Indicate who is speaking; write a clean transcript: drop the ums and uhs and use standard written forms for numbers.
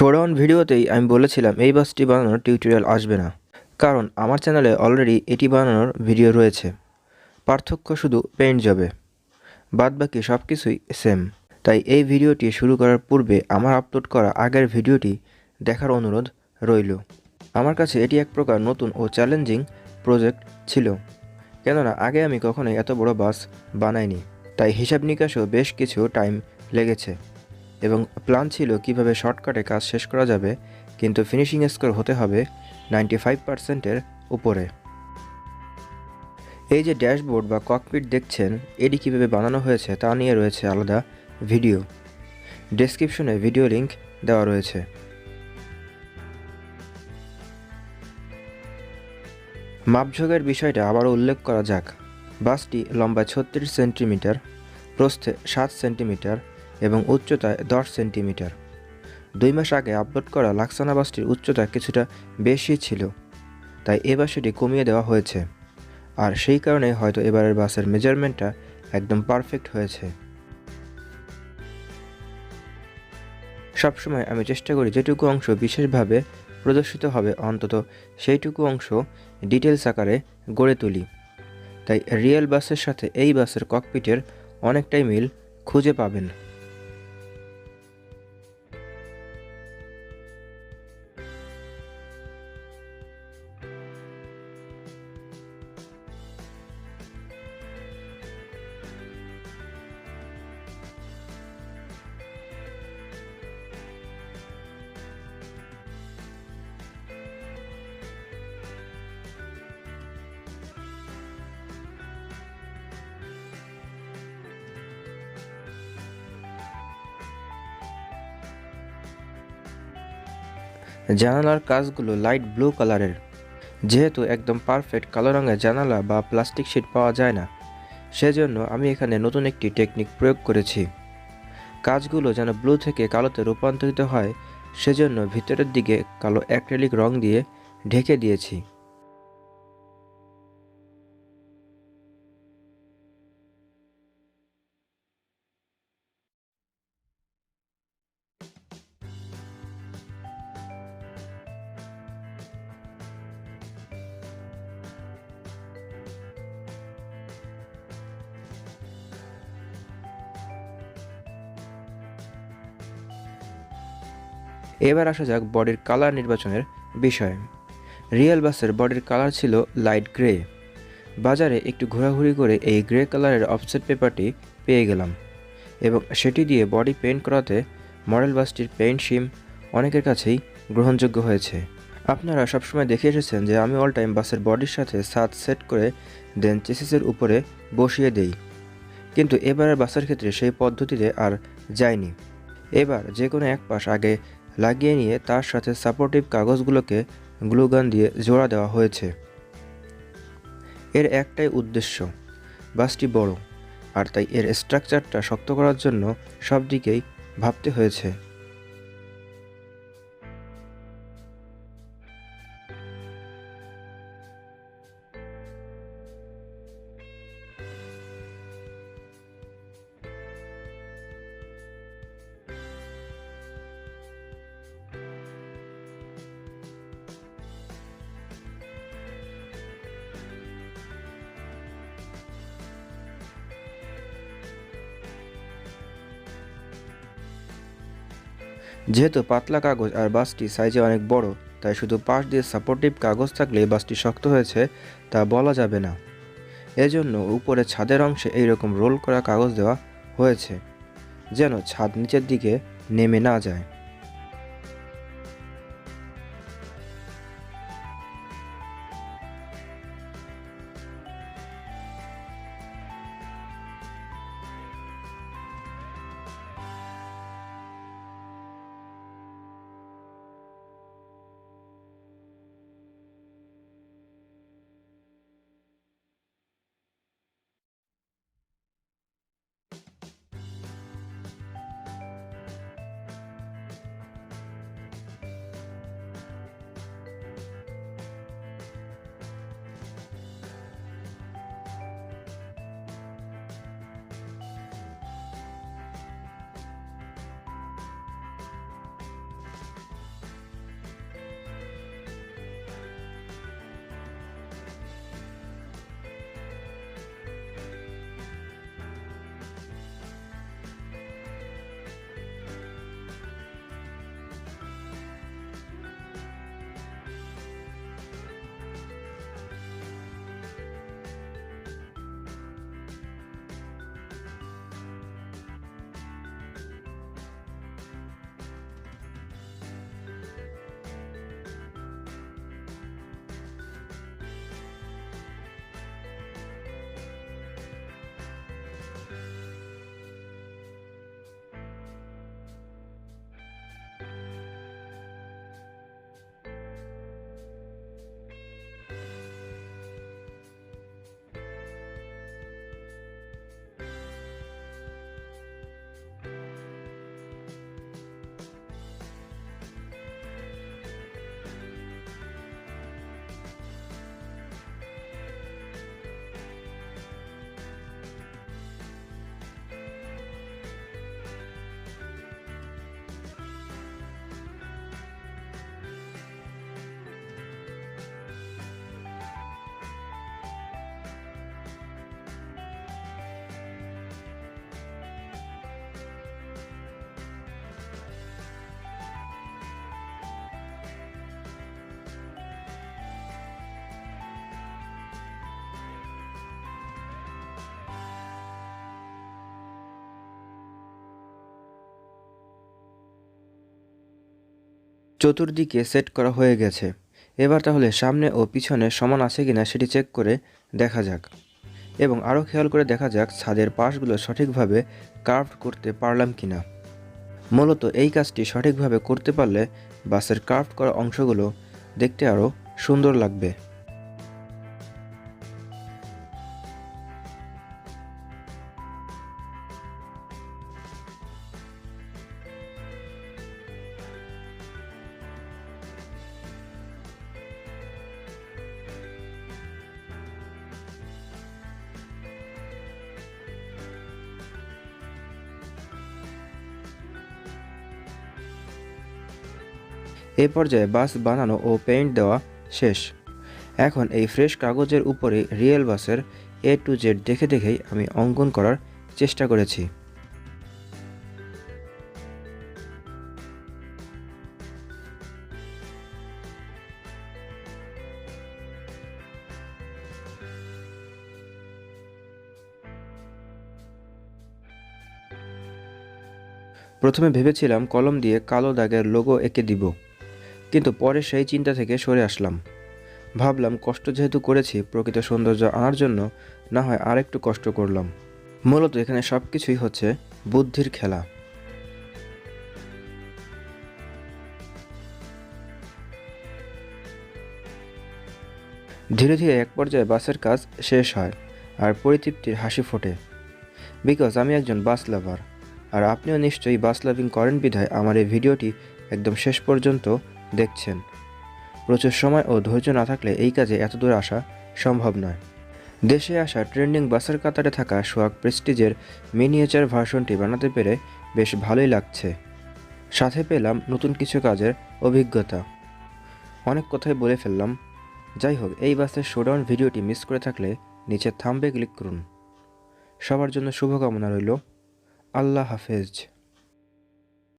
Speaker 1: Showdown ভিডিওতেই আমি বলেছিলাম এই বাসটি বানানোর টিউটোরিয়াল আসবে না, কারণ আমার চ্যানেলে অলরেডি এটি বানানোর ভিডিও রয়েছে। পার্থক্য শুধু পেইন্ট জবে, বাদবাকি সব কিছুই সেম। তাই এই ভিডিওটি শুরু করার পূর্বে আমার আপলোড করা আগের ভিডিওটি দেখার অনুরোধ রইল। আমার কাছে এটি এক প্রকার নতুন ও চ্যালেঞ্জিং প্রজেক্ট ছিল, কেননা আগে আমি কখনোই এত বড় বাস বানাইনি। তাই হিসাব নিকাশেও বেশ কিছু টাইম লেগেছে এবং প্ল্যান ছিল কিভাবে শর্টকাটে কাজ শেষ করা যাবে, কিন্তু ফিনিশিং স্কোর হতে হবে 95%-এর উপরে। এই যে ড্যাশবোর্ড বা ককপিট দেখছেন, এটি কীভাবে বানানো হয়েছে তা নিয়ে রয়েছে আলাদা ভিডিও। ডেসক্রিপশনে ভিডিও লিংক দেওয়া রয়েছে। মাপঝোঁকের বিষয়টা আবারও উল্লেখ করা যাক। বাসটি লম্বায় 36 সেন্টিমিটার, প্রস্থে 7 সেন্টিমিটার এবং উচ্চতায় 10 সেন্টিমিটার। 2 মাস আগে আপলোড করা লাক্সানা বাসটির উচ্চতা কিছুটা বেশি ছিল, তাই এবার সেটি কমিয়ে দেওয়া হয়েছে। আর সেই কারণে হয়তো এবারের বাসের মেজারমেন্টটা একদম পারফেক্ট হয়েছে। সবসময় আমি চেষ্টা করি যেটুকু অংশ বিশেষভাবে প্রদর্শিত হবে অন্তত সেইটুকু অংশ ডিটেলস আকারে গড়ে তুলি। তাই রিয়েল বাসের সাথে এই বাসের ককপিটের অনেকটাই মিল খুঁজে পাবেন। জানালার কাজগুলো লাইট ব্লু কালারের। যেহেতু একদম পারফেক্ট কালো রঙের জানালা বা প্লাস্টিক শিট পাওয়া যায় না, সেজন্য আমি এখানে নতুন একটি টেকনিক প্রয়োগ করেছি। কাজগুলো যেন ব্লু থেকে কালোতে রূপান্তরিত হয়, সেজন্য ভিতরের দিকে কালো অ্যাক্রিলিক রং দিয়ে ঢেকে দিয়েছি। এবার আসা যাক বডির কালার নির্বাচনের বিষয়ে। রিয়েল বাসের বডির কালার ছিল লাইট গ্রে। বাজারে একটু ঘোরাঘুরি করে এই গ্রে কালারের অফসেট পেপারটি পেয়ে গেলাম এবং সেটি দিয়ে বডি পেইন্ট করাতে মডেল বাসটির পেইন্ট শিম অনেকের কাছেই গ্রহণযোগ্য হয়েছে। আপনারা সবসময় দেখে এসেছেন যে আমি অল টাইম বাসের বডির সাথে ছাদ সেট করে দেন চেসিসের উপরে বসিয়ে দেই, কিন্তু এবারের বাসের ক্ষেত্রে সেই পদ্ধতিতে আর যায়নি। এবার যে কোনো এক পাশ আগে লাগিয়ে নিয়ে তার সাথে সাপোর্টিভ কাগজগুলোকে গ্লুগান দিয়ে জোড়া দেওয়া হয়েছে। এর একটাই উদ্দেশ্য, বাসটি বড়, আর তাই এর স্ট্রাকচারটা শক্ত করার জন্য সব দিকেই ভাবতে হয়েছে। যেহেতু পাতলা কাগজ আর বাসটি সাইজে অনেক বড়, তাই শুধু পাশ দিয়ে সাপোর্টিভ কাগজ থাকলে বাসটি শক্ত হয়েছে তা বলা যাবে না। এজন্য উপরে ছাদের অংশে এইরকম রোল করা কাগজ দেওয়া হয়েছে, যেন ছাদ নিচের দিকে নেমে না যায়। চতুর্দিকে সেট করা হয়ে গেছে। এবার তাহলে সামনে ও পিছনে সমান আছে কিনা সেটি চেক করে দেখা যাক, এবং আরও খেয়াল করে দেখা যাক ছাদের পাশগুলো সঠিকভাবে কার্ভড করতে পারলাম কিনা। মূলত এই কাজটি সঠিকভাবে করতে পারলে বাসের কার্ভড করা অংশগুলো দেখতে আরও সুন্দর লাগবে। এই পর্যায়ে বাস বানানো ও পেইন্ট দেওয়া শেষ। এখন এই ফ্রেশ কাগজের উপরে রিয়েল বাসের A to Z দেখে দেখেই আমি অঙ্কন করার চেষ্টা করেছি। প্রথমে ভেবেছিলাম কলম দিয়ে কালো দাগের লোগো এঁকে দিব, কিন্তু পরে সেই চিন্তা থেকে সরে আসলাম। ভাবলাম কষ্ট যেহেতু করেছি, প্রকৃত সৌন্দর্য আনার জন্য না হয় আরেকটু কষ্ট করলাম। মূলত এখানে সব কিছুই হচ্ছে বুদ্ধির খেলা। ধীরে ধীরে এক পর্যায়ে বাসের কাজ শেষ হয় আর পরিতৃপ্তির হাসি ফোটে। বিকজ আমি একজন বাস লাভার, আর আপনিও নিশ্চয়ই বাস লাভিং করেন বিধায় আমার এই ভিডিওটি একদম শেষ পর্যন্ত দেখছেন। প্রচুর সময় ও ধৈর্য না থাকলে এই কাজে এত দূর আসা সম্ভব নয়। দেশে আসা ট্রেন্ডিং বাসের কাতারে থাকা সোহাগ প্রেস্টিজের মিনিয়েচার ভার্সনটি বানাতে পেরে বেশ ভালোই লাগছে। সাথে পেলাম নতুন কিছু কাজের অভিজ্ঞতা। অনেক কথাই বলে ফেললাম। যাই হোক, এই বাসের শোডাউন ভিডিওটি মিস করে থাকলে নিচে থাম্বে ক্লিক করুন। সবার জন্য শুভকামনা রইল। আল্লাহ হাফেজ।